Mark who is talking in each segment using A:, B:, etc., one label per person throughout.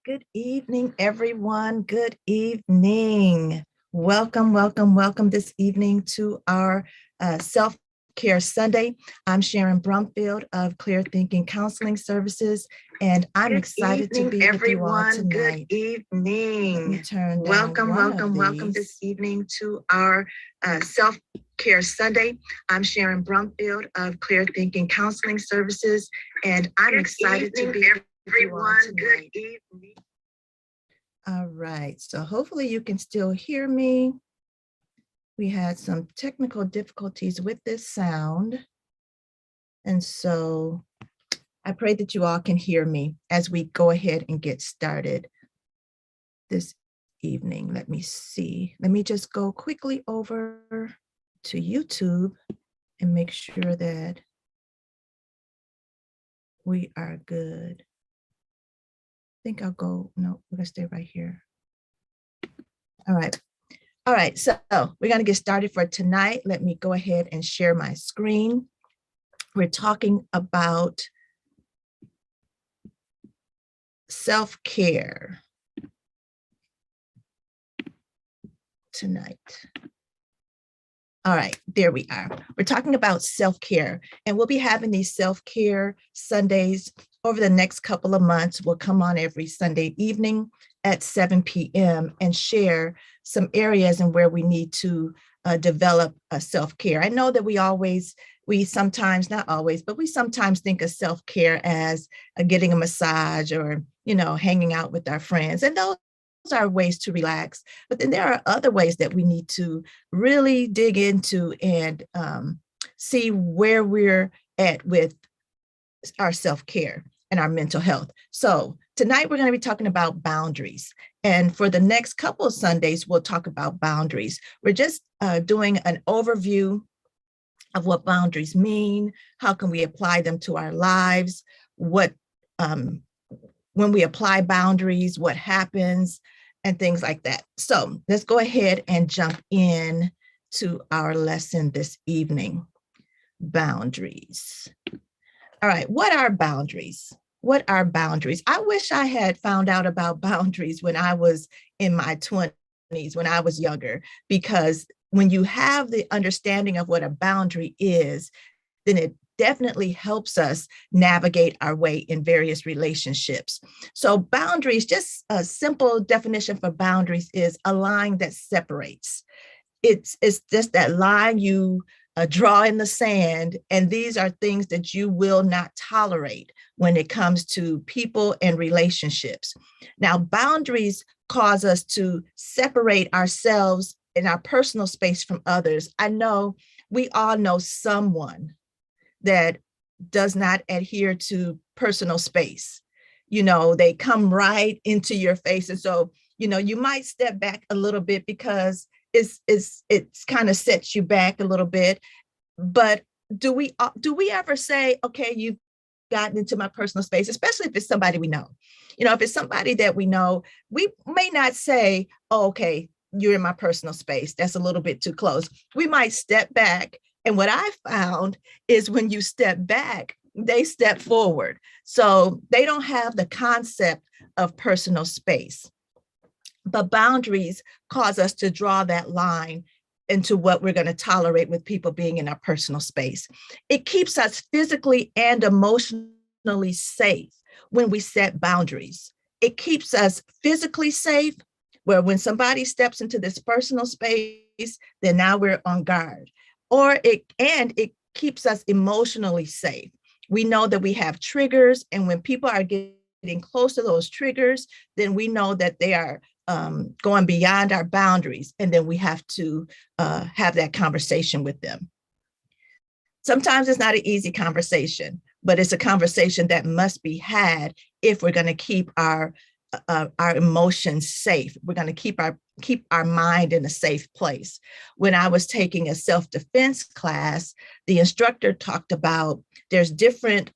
A: Good evening, everyone. Good evening. Welcome this evening to our Self-Care Sunday. I'm Sharon Brumfield of Clear Thinking Counseling Services, and I'm excited to be with you all tonight.
B: Good evening.
A: Let me turn down
B: Welcome this evening to our Self-Care Sunday. I'm Sharon Brumfield of Clear Thinking Counseling Services, and I'm excited to be with everyone. Good evening.
A: All right, so hopefully you can still hear me. We had some technical difficulties with this sound. And so I pray that you all can hear me as we go ahead and get started this evening. Let me see. Let me just go quickly over to YouTube and make sure that we are good. I think I'll go, no, we're gonna stay right here. All right, so we're gonna get started for tonight. Let me go ahead and share my screen. We're talking about self-care tonight. All right, there we are. We're talking about self-care, and we'll be having these self-care Sundays over the next couple of months. We'll come on every Sunday evening at 7 p.m. and share some areas and where we need to develop a self-care. I know that we sometimes, not always, but we sometimes think of self-care as getting a massage or, hanging out with our friends. And those are ways to relax. But then there are other ways that we need to really dig into and see where we're at with our self-care and our mental health. So tonight we're going to be talking about boundaries. And for the next couple of Sundays, we'll talk about boundaries. We're just doing an overview of what boundaries mean, how can we apply them to our lives, what when we apply boundaries, what happens, and things like that. So let's go ahead and jump in to our lesson this evening. Boundaries. All right, what are boundaries? What are boundaries? I wish I had found out about boundaries when I was in my 20s, when I was younger, because when you have the understanding of what a boundary is, then it definitely helps us navigate our way in various relationships. So boundaries, just a simple definition for boundaries, is a line that separates. It's just that line you draw in the sand, and these are things that you will not tolerate when it comes to people and relationships. Now, boundaries cause us to separate ourselves in our personal space from others. I know we all know someone that does not adhere to personal space. They come right into your face. And so, you might step back a little bit because it's kind of sets you back a little bit. But do we ever say, okay, you've gotten into my personal space, especially if it's somebody we know? If it's somebody that we know, we may not say, oh, okay, you're in my personal space. That's a little bit too close. We might step back. And what I found is when you step back, they step forward. So they don't have the concept of personal space. But boundaries cause us to draw that line into what we're going to tolerate with people being in our personal space. It keeps us physically and emotionally safe when we set boundaries. It keeps us physically safe, where when somebody steps into this personal space, then now we're on guard. Or it keeps us emotionally safe. We know that we have triggers, and when people are getting close to those triggers, then we know that they are going beyond our boundaries, and then we have to have that conversation with them. Sometimes it's not an easy conversation, but it's a conversation that must be had if we're going to keep our emotions safe. We're going to keep our mind in a safe place. When I was taking a self-defense class, the instructor talked about there's different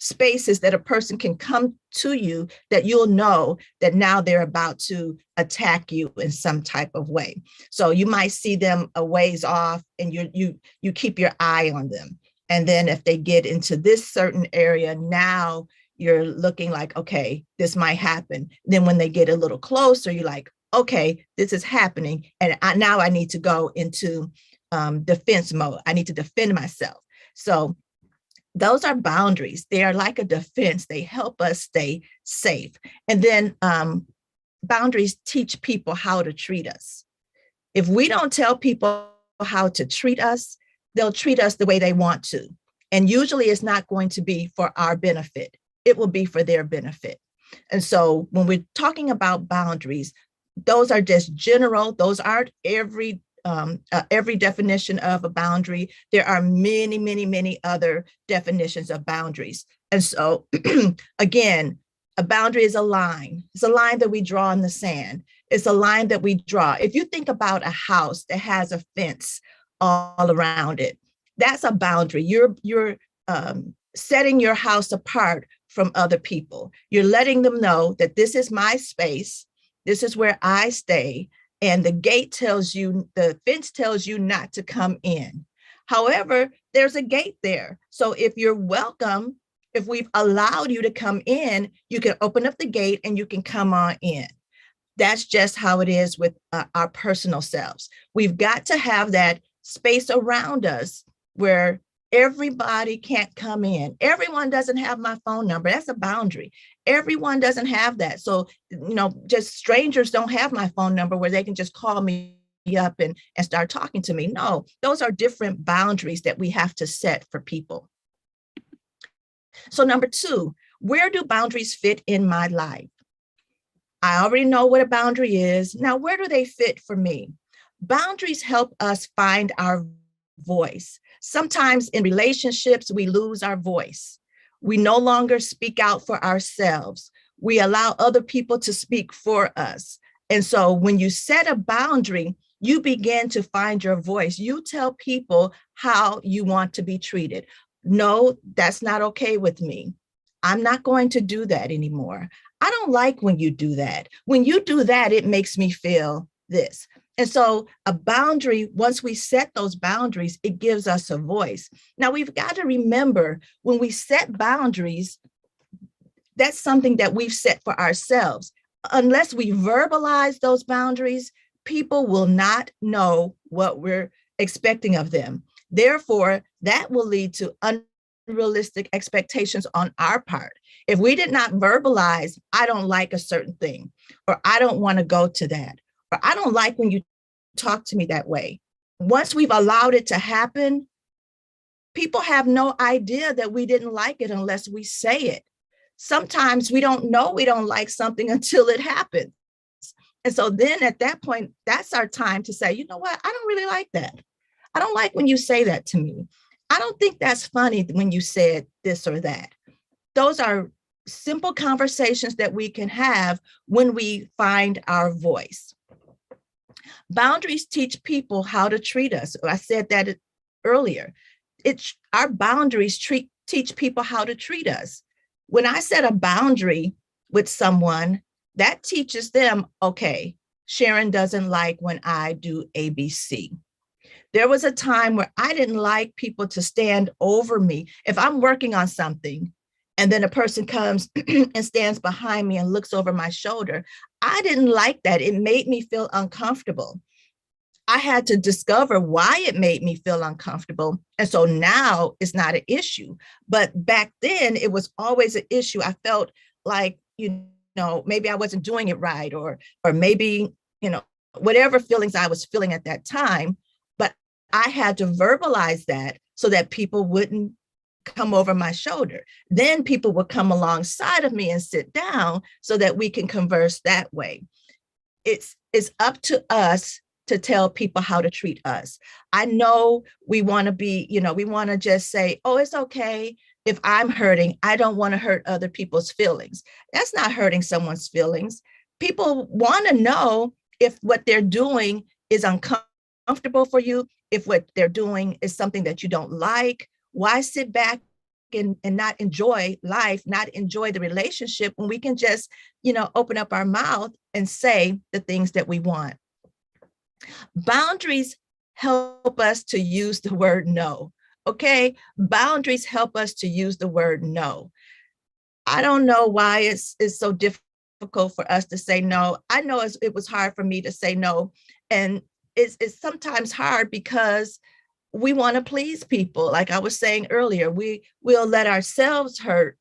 A: spaces that a person can come to you that you'll know that now they're about to attack you in some type of way. So you might see them a ways off, and you keep your eye on them. And then if they get into this certain area, now you're looking like, okay, this might happen. Then when they get a little closer, you're like, okay, this is happening. And now I need to go into defense mode. I need to defend myself. So those are boundaries. They are like a defense. They help us stay safe. And then boundaries teach people how to treat us. If we don't tell people how to treat us, they'll treat us the way they want to. And usually it's not going to be for our benefit. It will be for their benefit. And so when we're talking about boundaries, those are just general. Those aren't every definition of a boundary. There are many, many, many other definitions of boundaries. And so again, a boundary is a line. It's a line that we draw in the sand. It's a line that we draw. If you think about a house that has a fence all around it, that's a boundary. You're setting your house apart from other people. You're letting them know that this is my space. This is where I stay. And the gate tells you, the fence tells you not to come in. However, there's a gate there. So if you're welcome, if we've allowed you to come in, you can open up the gate and you can come on in. That's just how it is with our personal selves. We've got to have that space around us where everybody can't come in. Everyone doesn't have my phone number. That's a boundary. Everyone doesn't have that. So, just strangers don't have my phone number where they can just call me up and start talking to me. No, those are different boundaries that we have to set for people. So number 2, where do boundaries fit in my life? I already know what a boundary is. Now, where do they fit for me? Boundaries help us find our voice. Sometimes in relationships, we lose our voice. We no longer speak out for ourselves. We allow other people to speak for us. And so when you set a boundary, you begin to find your voice. You tell people how you want to be treated. No, that's not okay with me. I'm not going to do that anymore. I don't like when you do that. When you do that, it makes me feel this. And so a boundary, once we set those boundaries, it gives us a voice. Now we've got to remember when we set boundaries, that's something that we've set for ourselves. Unless we verbalize those boundaries, people will not know what we're expecting of them. Therefore, that will lead to unrealistic expectations on our part. If we did not verbalize, I don't like a certain thing, or I don't want to go to that, or I don't like when you talk to me that way. Once we've allowed it to happen, people have no idea that we didn't like it unless we say it. Sometimes we don't know we don't like something until it happens. And so then at that point, that's our time to say, you know what? I don't really like that. I don't like when you say that to me. I don't think that's funny when you said this or that. Those are simple conversations that we can have when we find our voice. Boundaries teach people how to treat us. I said that earlier. Our boundaries teach people how to treat us. When I set a boundary with someone, that teaches them, okay, Sharon doesn't like when I do ABC. There was a time where I didn't like people to stand over me. If I'm working on something and then a person comes and stands behind me and looks over my shoulder, I didn't like that. It made me feel uncomfortable. I had to discover why it made me feel uncomfortable. And so now it's not an issue. But back then it was always an issue. I felt like, maybe I wasn't doing it right, or maybe, whatever feelings I was feeling at that time. But I had to verbalize that so that people wouldn't come over my shoulder. Then people would come alongside of me and sit down so that we can converse that way. It's up to us to tell people how to treat us. I know we want to be, we want to just say, oh, it's okay. If I'm hurting, I don't want to hurt other people's feelings. That's not hurting someone's feelings. People want to know if what they're doing is uncomfortable for you, if what they're doing is something that you don't like. Why sit back and not enjoy life, not enjoy the relationship when we can just, open up our mouth and say the things that we want? Boundaries help us to use the word no. Okay, boundaries help us to use the word no. I don't know why it's so difficult for us to say no. I know it was hard for me to say no. And it's sometimes hard because we want to please people. Like I was saying earlier, we'll let ourselves hurt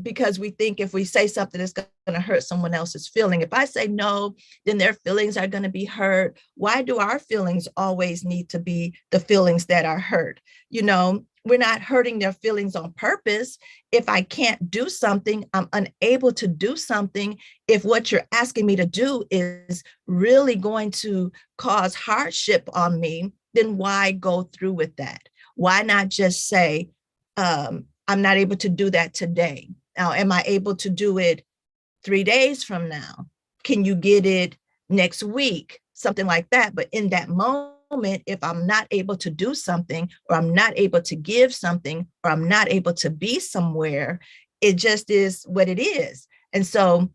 A: because we think if we say something, it's going to hurt someone else's feeling. If I say no, then their feelings are going to be hurt. Why do our feelings always need to be the feelings that are hurt? You know, we're not hurting their feelings on purpose. If I can't do something, I'm unable to do something. If what you're asking me to do is really going to cause hardship on me, then why go through with that? Why not just say, I'm not able to do that today? Now, am I able to do it 3 days from now? Can you get it next week? Something like that. But in that moment, if I'm not able to do something, or I'm not able to give something, or I'm not able to be somewhere, it just is what it is. And so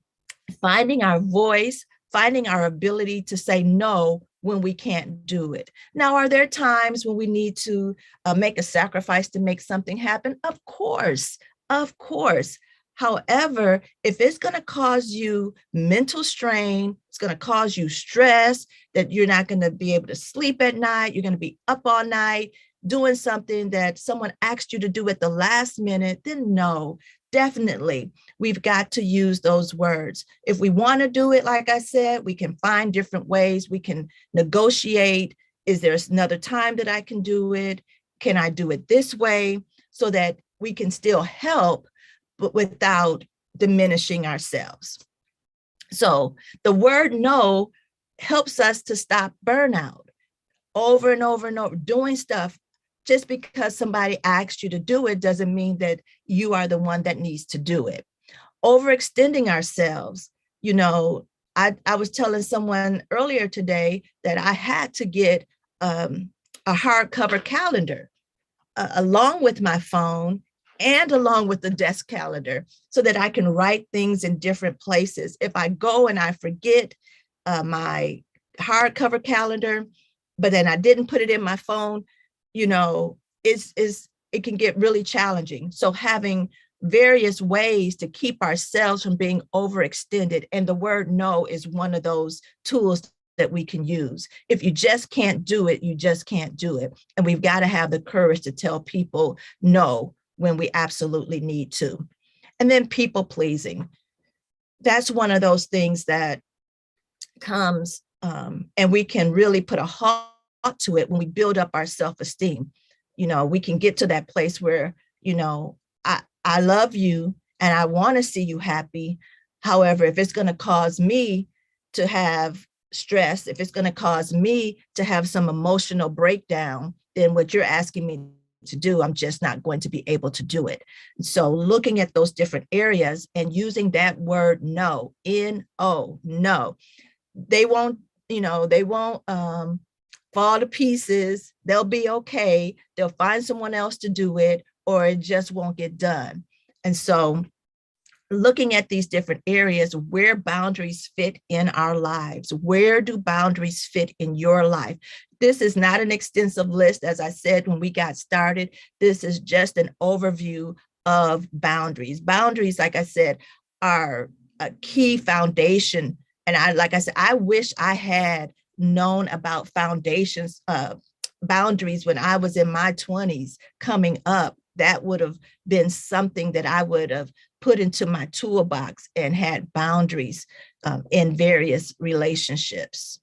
A: finding our voice, finding our ability to say no when we can't do it. Now, are there times when we need to make a sacrifice to make something happen? Of course, of course. However, if it's going to cause you mental strain, it's going to cause you stress, that you're not going to be able to sleep at night, you're going to be up all night doing something that someone asked you to do at the last minute, then no, definitely, we've got to use those words. If we want to do it, like I said, we can find different ways. We can negotiate. Is there another time that I can do it? Can I do it this way? So that we can still help, but without diminishing ourselves. So the word no helps us to stop burnout over and over and over. Doing stuff just because somebody asked you to do it doesn't mean that you are the one that needs to do it. Overextending ourselves, you know, I was telling someone earlier today that I had to get a hardcover calendar along with my phone and along with the desk calendar so that I can write things in different places. If I go and I forget my hardcover calendar, but then I didn't put it in my phone, you know, it can get really challenging. So having various ways to keep ourselves from being overextended, and the word no is one of those tools that we can use. If you just can't do it, you just can't do it. And we've got to have the courage to tell people no when we absolutely need to. And then people pleasing. That's one of those things that comes and we can really put a halt to it when we build up our self-esteem. You know, we can get to that place where, you know, I love you and I want to see you happy. However, if it's going to cause me to have stress, if it's going to cause me to have some emotional breakdown, then what you're asking me to do, I'm just not going to be able to do it. So looking at those different areas and using that word no, N-O, no, they won't, you know, they won't fall to pieces. They'll be okay. They'll find someone else to do it, or it just won't get done. And so looking at these different areas where boundaries fit in our lives. Where do boundaries fit in your life? This is not an extensive list. As I said, when we got started, this is just an overview of boundaries. Boundaries, like I said, are a key foundation. And like I said, I wish I had known about foundations, boundaries when I was in my 20s coming up. That would have been something that I would have put into my toolbox and had boundaries in various relationships.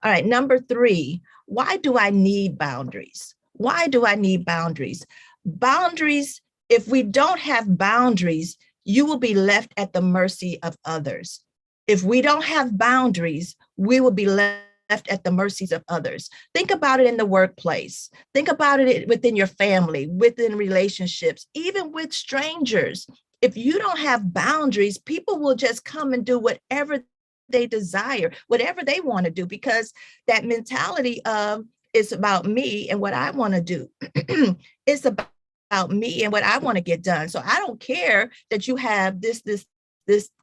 A: All right, number 3, why do I need boundaries? Why do I need boundaries? Boundaries, if we don't have boundaries, you will be left at the mercy of others. If we don't have boundaries, we will be left at the mercies of others. Think about it in the workplace. Think about it within your family, within relationships, even with strangers. If you don't have boundaries, people will just come and do whatever they desire, whatever they want to do, because that mentality of it's about me and what I want to do. It's about me and what I want to get done. So I don't care that you have this,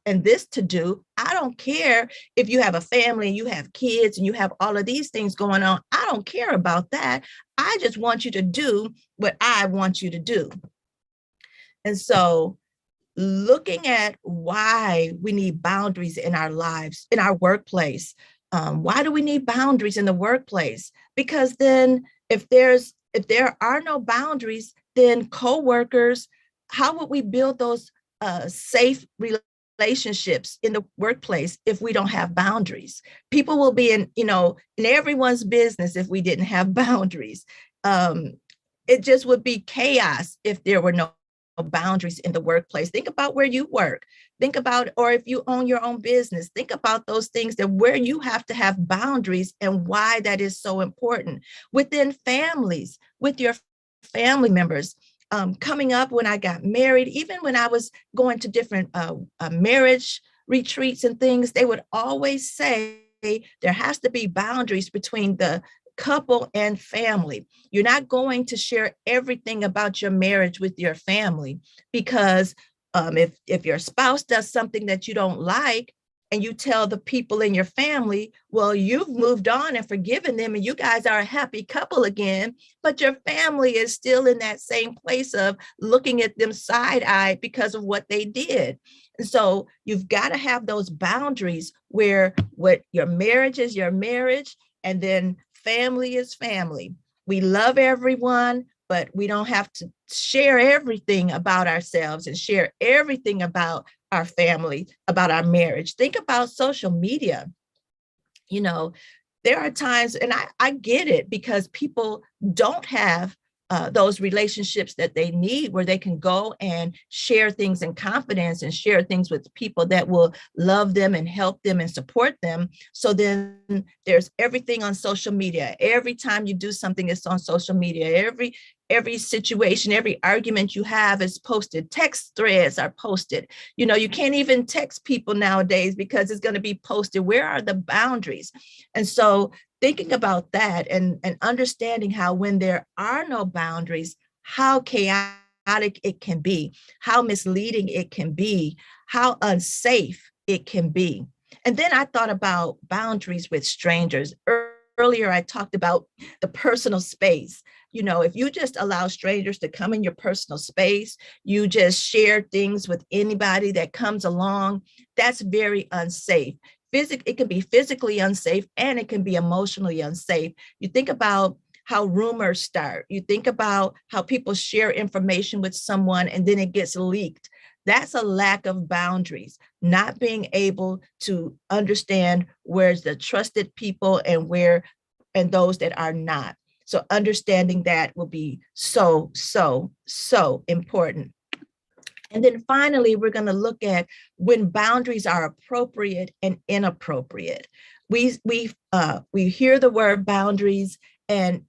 A: and this to do. I don't care if you have a family and you have kids and you have all of these things going on. I don't care about that. I just want you to do what I want you to do. And so looking at why we need boundaries in our lives, in our workplace. Why do we need boundaries in the workplace? Because then if there are no boundaries, then coworkers, how would we build those safe relationships in the workplace if we don't have boundaries? People will be in everyone's business if we didn't have boundaries. It just would be chaos if there were no boundaries in the workplace. Think about where you work. Think about, or if you own your own business, think about those things that where you have to have boundaries and why that is so important. Within families, with your family members. Coming up when I got married, even when I was going to different marriage retreats and things, they would always say there has to be boundaries between the couple and family. You're not going to share everything about your marriage with your family, because if your spouse does something that you don't like and you tell the people in your family, well, you've moved on and forgiven them and you guys are a happy couple again, but your family is still in that same place of looking at them side-eyed because of what they did. And so you've got to have those boundaries where what your marriage is your marriage, and then family is family. We love everyone, but we don't have to share everything about ourselves and share everything about our family, about our marriage. Think about social media. There are times, and I get it, because people don't have those relationships that they need where they can go and share things in confidence and share things with people that will love them and help them and support them. So then there's everything on social media. Every time you do something, it's on social media. Every situation, every argument you have is posted. Text threads are posted. You can't even text people nowadays because it's going to be posted. Where are the boundaries? And so thinking about that and understanding how when there are no boundaries, how chaotic it can be, how misleading it can be, how unsafe it can be. And then I thought about boundaries with strangers. Earlier, I talked about the personal space. If you just allow strangers to come in your personal space, you just share things with anybody that comes along, that's very unsafe. It can be physically unsafe and it can be emotionally unsafe. You think about how rumors start. You think about how people share information with someone and then it gets leaked. That's a lack of boundaries, not being able to understand where's the trusted people and those that are not. So understanding that will be so, so, so important. And then finally, we're going to look at when boundaries are appropriate and inappropriate. We hear the word boundaries, and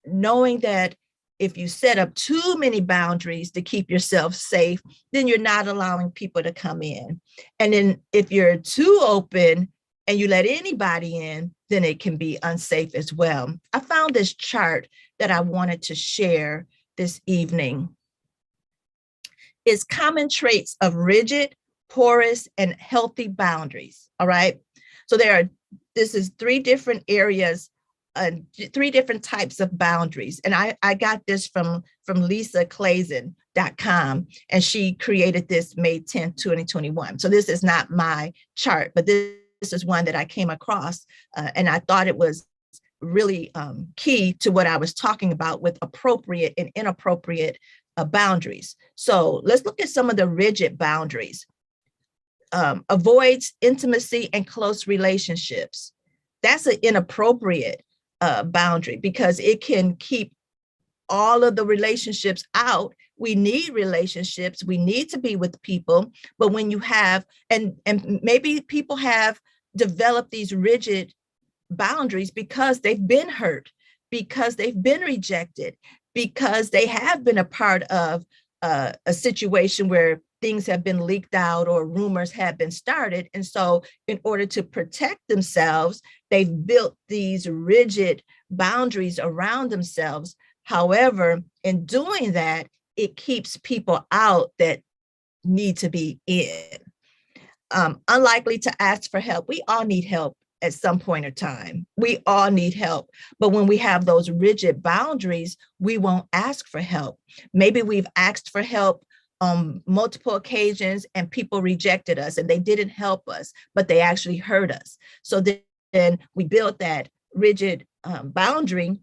A: knowing that if you set up too many boundaries to keep yourself safe, then you're not allowing people to come in. And then if you're too open and you let anybody in, then it can be unsafe as well. I found this chart that I wanted to share this evening. Is common traits of rigid, porous, and healthy boundaries. All right. So this is 3 different areas, 3 different types of boundaries. And I got this from lisaclason.com, and she created this May 10th, 2021. So this is not my chart, but this is one that I came across, and I thought it was really key to what I was talking about with appropriate and inappropriate boundaries. So let's look at some of the rigid boundaries. Avoids intimacy and close relationships. That's an inappropriate boundary because it can keep all of the relationships out. We need relationships. We need to be with people. But when you have, and maybe people have developed these rigid boundaries because they've been hurt, because they've been rejected, because they have been a part of a situation where things have been leaked out or rumors have been started. And so in order to protect themselves, they've built these rigid boundaries around themselves. However, in doing that, it keeps people out that need to be in. Unlikely to ask for help. We all need help at some point in time. We all need help. But when we have those rigid boundaries, we won't ask for help. Maybe we've asked for help on multiple occasions and people rejected us and they didn't help us, but they actually hurt us. So then we built that rigid boundary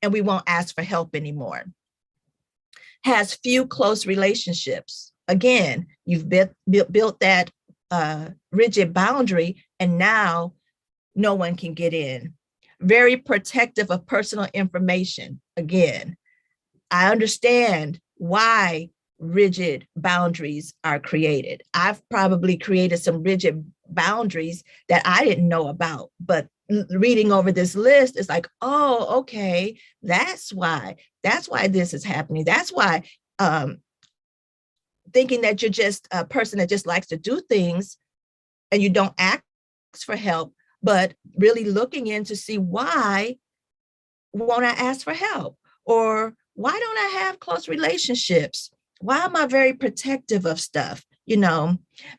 A: and we won't ask for help anymore. Has few close relationships. Again, you've built that rigid boundary and now no one can get in. Very protective of personal information. Again, I understand why rigid boundaries are created. I've probably created some rigid boundaries that I didn't know about, but reading over this list is like, oh, okay, that's why this is happening. That's why thinking that you're just a person that just likes to do things and you don't ask for help, but really looking in to see why won't I ask for help? Or why don't I have close relationships? Why am I very protective of stuff?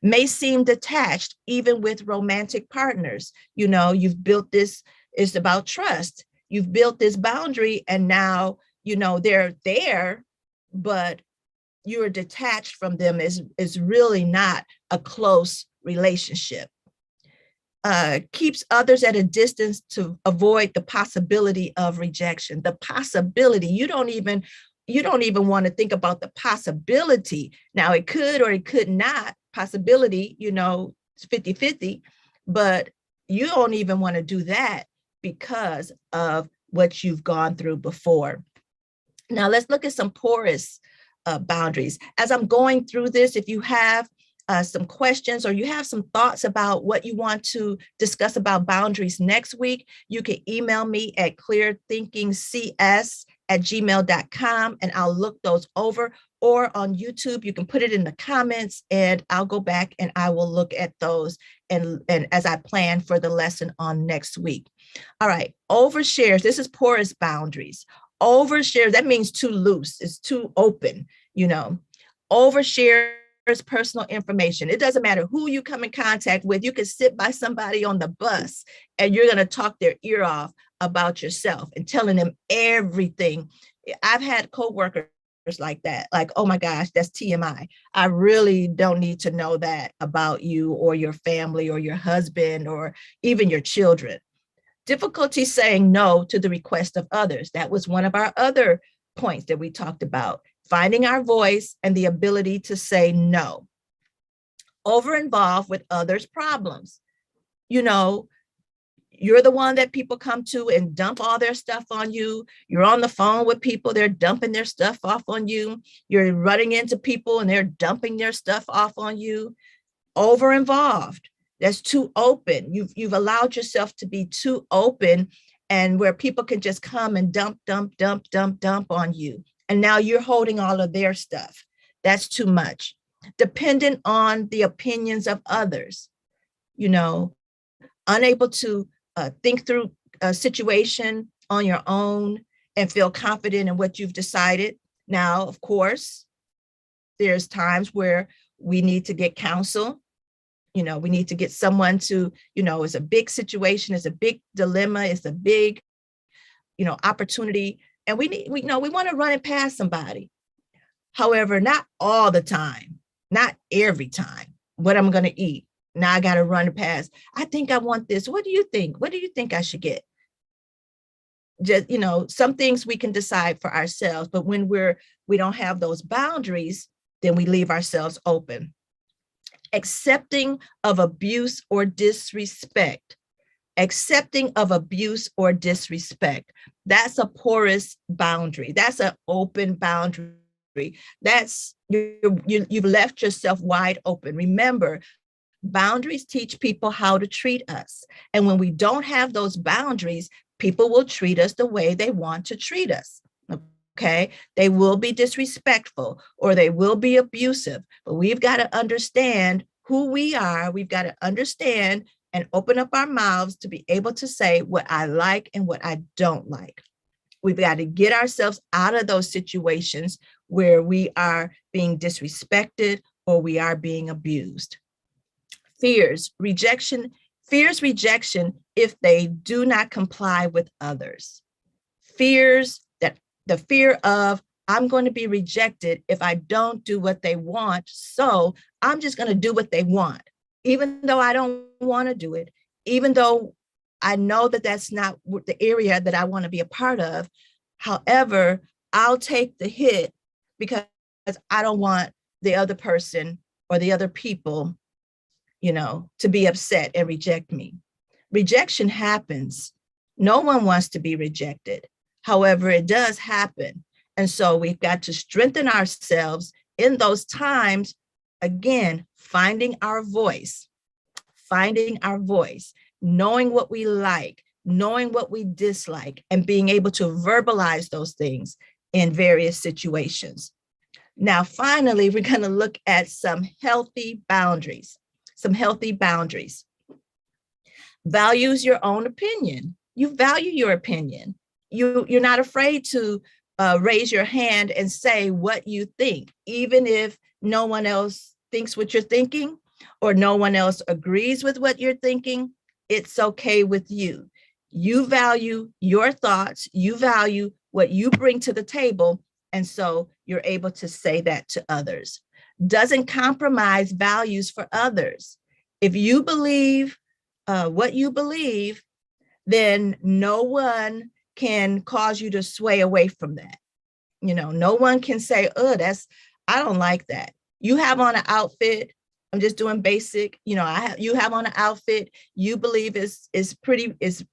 A: May seem detached even with romantic partners. You've built this, it's about trust. You've built this boundary and now, they're there, but you're detached from them is really not a close relationship. Keeps others at a distance to avoid the possibility of rejection. The possibility, you don't even want to think about the possibility. Now it could or it could not, possibility, it's 50-50, but you don't even want to do that because of what you've gone through before. Now let's look at some porous boundaries. As I'm going through this, if you have some questions or you have some thoughts about what you want to discuss about boundaries next week, you can email me at clearthinkingcs@gmail.com and I'll look those over. Or on YouTube, you can put it in the comments and I'll go back and I will look at those and as I plan for the lesson on next week. All right, overshares. This is porous boundaries. Overshare, that means too loose, it's too open, overshares personal information. It doesn't matter who you come in contact with. You can sit by somebody on the bus and you're going to talk their ear off about yourself and telling them everything. I've had coworkers like that, like, oh my gosh, that's TMI. I really don't need to know that about you or your family or your husband or even your children. Difficulty saying no to the request of others. That was one of our other points that we talked about. Finding our voice and the ability to say no. Over-involved with others' problems. You're the one that people come to and dump all their stuff on you. You're on the phone with people, they're dumping their stuff off on you. You're running into people and they're dumping their stuff off on you. Over-involved. That's too open. You've allowed yourself to be too open and where people can just come and dump on you. And now you're holding all of their stuff. That's too much. Dependent on the opinions of others, unable to think through a situation on your own and feel confident in what you've decided. Now, of course, there's times where we need to get counsel. We need to get someone to, it's a big situation, it's a big dilemma, it's a big, opportunity. And we want to run it past somebody. However, not all the time, not every time. What I'm going to eat. Now I got to run it past. I think I want this. What do you think? What do you think I should get? Just, some things we can decide for ourselves, but when we don't have those boundaries, then we leave ourselves open. Accepting of abuse or disrespect. Accepting of abuse or disrespect. That's a porous boundary. That's an open boundary. That's you've left yourself wide open. Remember, boundaries teach people how to treat us. And when we don't have those boundaries, people will treat us the way they want to treat us. Okay, they will be disrespectful or they will be abusive, but we've got to understand who we are. We've got to understand and open up our mouths to be able to say what I like and what I don't like. We've got to get ourselves out of those situations where we are being disrespected or we are being abused. Fears rejection if they do not comply with others. Fears that the fear of I'm going to be rejected if I don't do what they want. So I'm just going to do what they want, even though I don't want to do it, even though I know that that's not the area that I want to be a part of. However, I'll take the hit because I don't want the other person or the other people, to be upset and reject me. Rejection happens. No one wants to be rejected. However, it does happen. And so we've got to strengthen ourselves in those times. Again, finding our voice, knowing what we like, knowing what we dislike, and being able to verbalize those things in various situations. Now, finally, we're going to look at some healthy boundaries. Values your own opinion. You value your opinion. You're not afraid to raise your hand and say what you think, even if no one else thinks what you're thinking or no one else agrees with what you're thinking. It's okay with you. You value your thoughts. You value what you bring to the table. And so you're able to say that to others. Doesn't compromise values for others. If you believe what you believe, then no one can cause you to sway away from that. No one can say, oh, I don't like that. You have on an outfit. I'm just doing basic, you have on an outfit you believe is pretty, is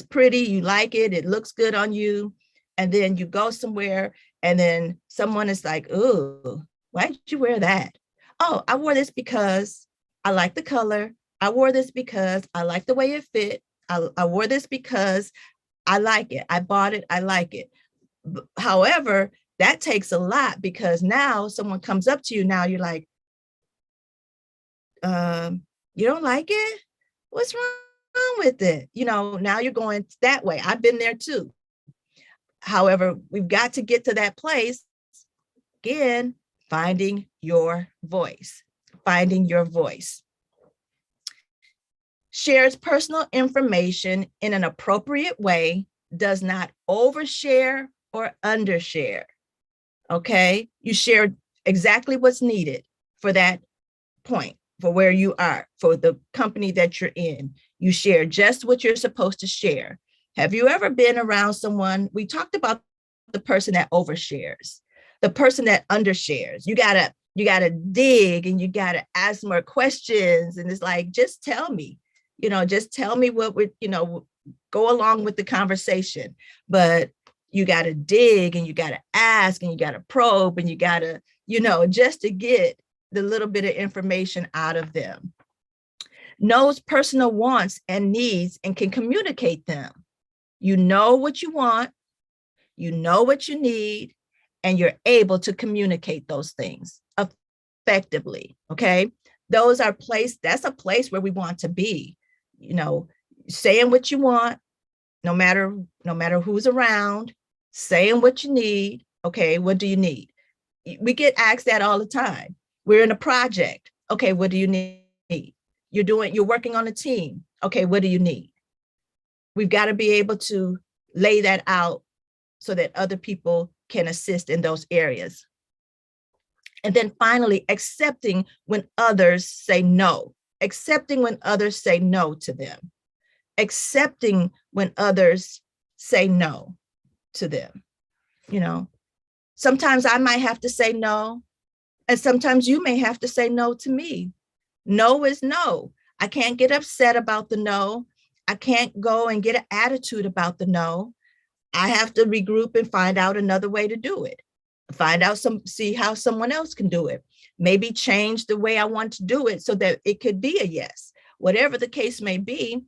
A: pretty, you like it, it looks good on you. And then you go somewhere and then someone is like, oh, why did you wear that? Oh, I wore this because I like the color. I wore this because I like the way it fit. I wore this because I like it. I bought it. I like it. However, that takes a lot because now someone comes up to you. Now you're like, you don't like it? What's wrong with it? Now you're going that way. I've been there too. However, we've got to get to that place again, finding your voice. Shares personal information in an appropriate way, does not overshare or undershare. Okay, you share exactly what's needed for that point, for where you are, for the company that you're in. You share just what you're supposed to share. Have you ever been around someone? We talked about the person that overshares, the person that undershares. You gotta dig and you gotta ask more questions. And it's like, just tell me, just tell me what would, go along with the conversation. But you gotta dig and you gotta ask and you gotta probe and you gotta, just to get the little bit of information out of them. Knows personal wants and needs and can communicate them. You know what you want, you know what you need, and you're able to communicate those things effectively, okay? That's a place where we want to be, saying what you want, no matter who's around, saying what you need, okay, what do you need? We get asked that all the time. We're in a project, okay, what do you need? You're working on a team, okay, what do you need? We've got to be able to lay that out so that other people can assist in those areas. And then finally, accepting when others say no, accepting when others say no to them, accepting when others say no to them. Sometimes I might have to say no, and sometimes you may have to say no to me. No is no. I can't get upset about the no. I can't go and get an attitude about the no. I have to regroup and find out another way to do it. See how someone else can do it. Maybe change the way I want to do it so that it could be a yes. Whatever the case may be,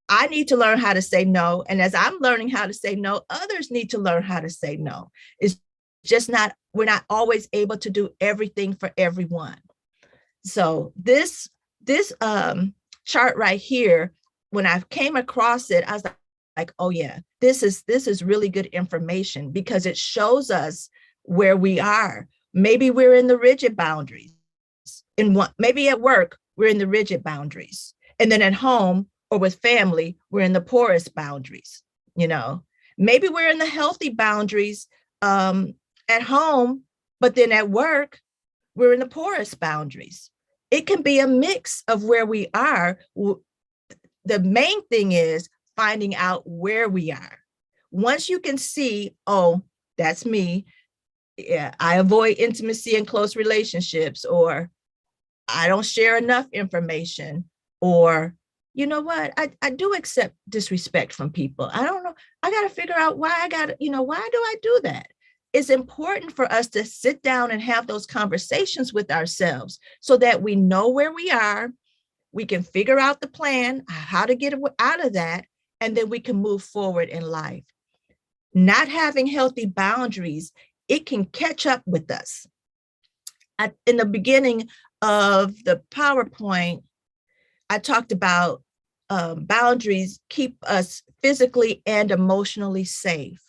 A: I need to learn how to say no. And as I'm learning how to say no, others need to learn how to say no. It's just we're not always able to do everything for everyone. So this chart right here, when I came across it, I was like, oh yeah, this is really good information because it shows us where we are. Maybe we're in the rigid boundaries. Maybe at work, we're in the rigid boundaries. And then at home or with family, we're in the porous boundaries. Maybe we're in the healthy boundaries, at home, but then at work, we're in the porous boundaries. It can be a mix of where we are. The main thing is finding out where we are. Once you can see, oh, that's me. Yeah, I avoid intimacy and close relationships, or I don't share enough information, or you know what, I do accept disrespect from people. I don't know. I got to figure out why I got to, why do I do that? It's important for us to sit down and have those conversations with ourselves so that we know where we are. We can figure out the plan, how to get out of that, and then we can move forward in life. Not having healthy boundaries, it can catch up with us. In the beginning of the PowerPoint, I talked about boundaries keep us physically and emotionally safe.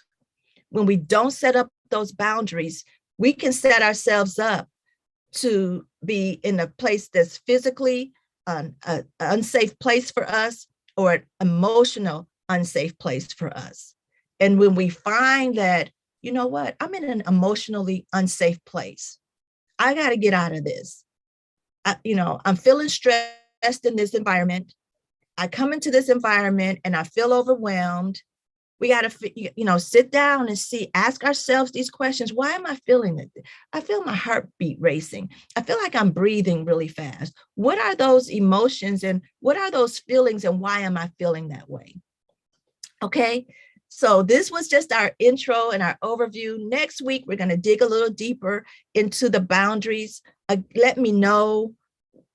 A: When we don't set up those boundaries, we can set ourselves up to be in a place that's physically an unsafe place for us, or an emotional unsafe place for us. And when we find that, you know what, I'm in an emotionally unsafe place, I got to get out of this. I'm feeling stressed in this environment. I come into this environment and I feel overwhelmed. We got to, sit down and ask ourselves these questions. Why am I feeling it? I feel my heartbeat racing. I feel like I'm breathing really fast. What are those emotions and what are those feelings, and why am I feeling that way? Okay. So this was just our intro and our overview. Next week, we're going to dig a little deeper into the boundaries. Let me know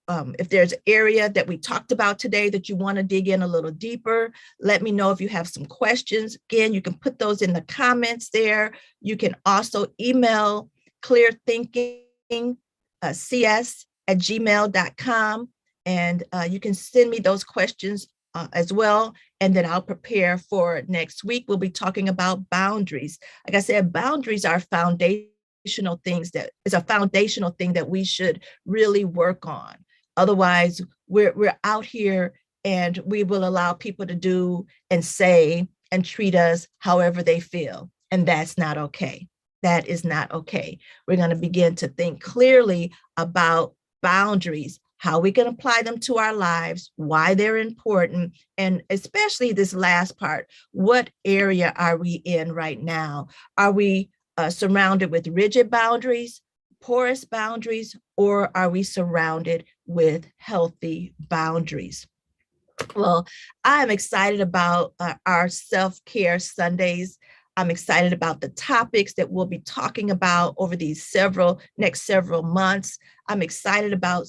A: if there's an area that we talked about today that you want to dig in a little deeper. Let me know if you have some questions. Again, you can put those in the comments there. You can also email clearthinkingcs@gmail.com, and you can send me those questions as well. And then I'll prepare for next week. We'll be talking about boundaries. Like I said, boundaries are foundational things. That is a foundational thing that we should really work on. Otherwise, we're out here and we will allow people to do and say and treat us however they feel. And that's not okay. That is not okay. We're going to begin to think clearly about boundaries, how we can apply them to our lives, why they're important, and especially this last part, what area are we in right now? Are we surrounded with rigid boundaries, porous boundaries, or are we surrounded with healthy boundaries? Well, I'm excited about our self-care Sundays. I'm excited about the topics that we'll be talking about over these next several months. I'm excited about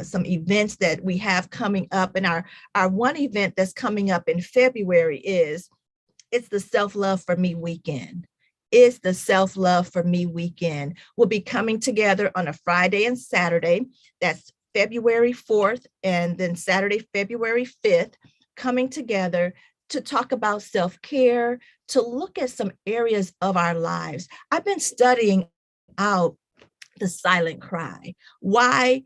A: some events that we have coming up. And our one event that's coming up in February it's the Self-Love for Me weekend. It's the Self-Love for Me weekend. We'll be coming together on a Friday and Saturday. That's February 4th and then Saturday, February 5th, coming together to talk about self-care, to look at some areas of our lives. I've been studying out the silent cry. Why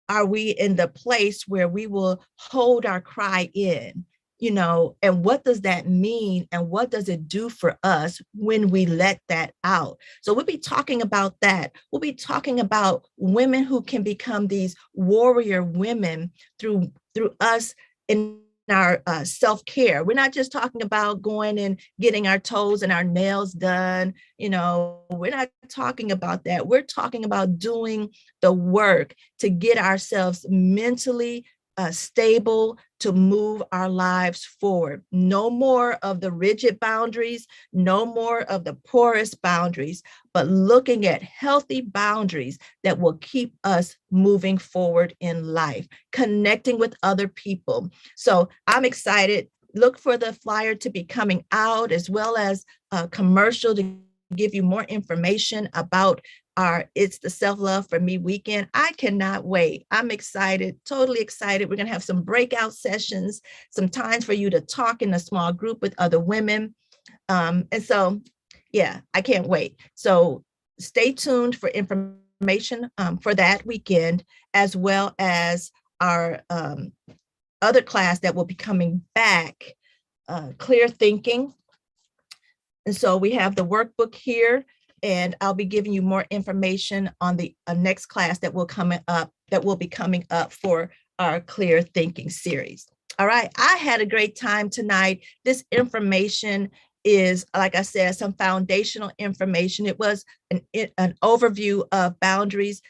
A: are we in the place where we will hold our cry in? And what does that mean? And what does it do for us when we let that out? So we'll be talking about that. We'll be talking about women who can become these warrior women through us in our self-care. We're not just talking about going and getting our toes and our nails done. We're not talking about that. We're talking about doing the work to get ourselves mentally stable, to move our lives forward. No more of the rigid boundaries, no more of the porous boundaries, but looking at healthy boundaries that will keep us moving forward in life, connecting with other people. So I'm excited. Look for the flyer to be coming out, as well as a commercial to give you more information about It's the Self-Love for Me weekend. I cannot wait. I'm excited, totally excited. We're going to have some breakout sessions, some times for you to talk in a small group with other women. And so, yeah, I can't wait. So stay tuned for information for that weekend, as well as our other class that will be coming back, Clear Thinking. And so we have the workbook here. and I'll be giving you more information on the next class that will be coming up for our Clear Thinking series. All right, I had a great time tonight. This information is, like I said, some foundational information. It was an overview of boundaries.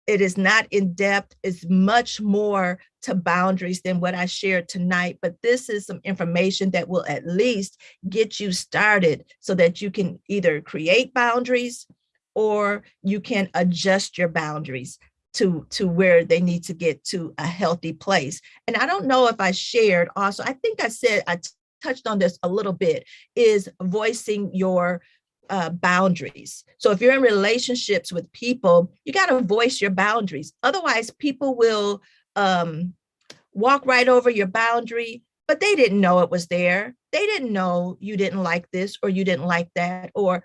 A: It is not in depth. It's much more to boundaries than what I shared tonight, but this is some information that will at least get you started so that you can either create boundaries or you can adjust your boundaries to where they need to get to a healthy place. And I don't know if I shared also, I think I said, I touched on this a little bit, is voicing your boundaries. So if you're in relationships with people, you got to voice your boundaries. Otherwise, people will walk right over your boundary, but they didn't know it was there. They didn't know you didn't like this or you didn't like that. Or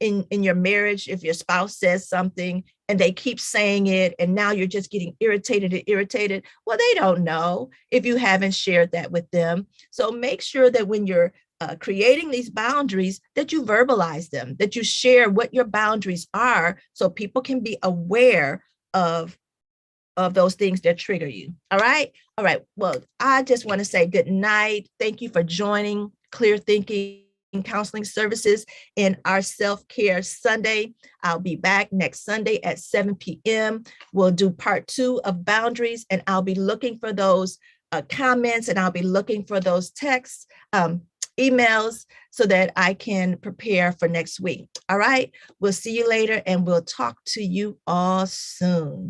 A: in your marriage, if your spouse says something and they keep saying it, and now you're just getting irritated and irritated, well, they don't know if you haven't shared that with them. So make sure that when you're creating these boundaries, that you verbalize them, that you share what your boundaries are so people can be aware of those things that trigger you. All right. All right. Well, I just want to say good night. Thank you for joining Clear Thinking Counseling Services in our Self-Care Sunday. I'll be back next Sunday at 7 p.m. We'll do part 2 of boundaries, and I'll be looking for those comments, and I'll be looking for those texts, emails, so that I can prepare for next week. All right. We'll see you later, and we'll talk to you all soon.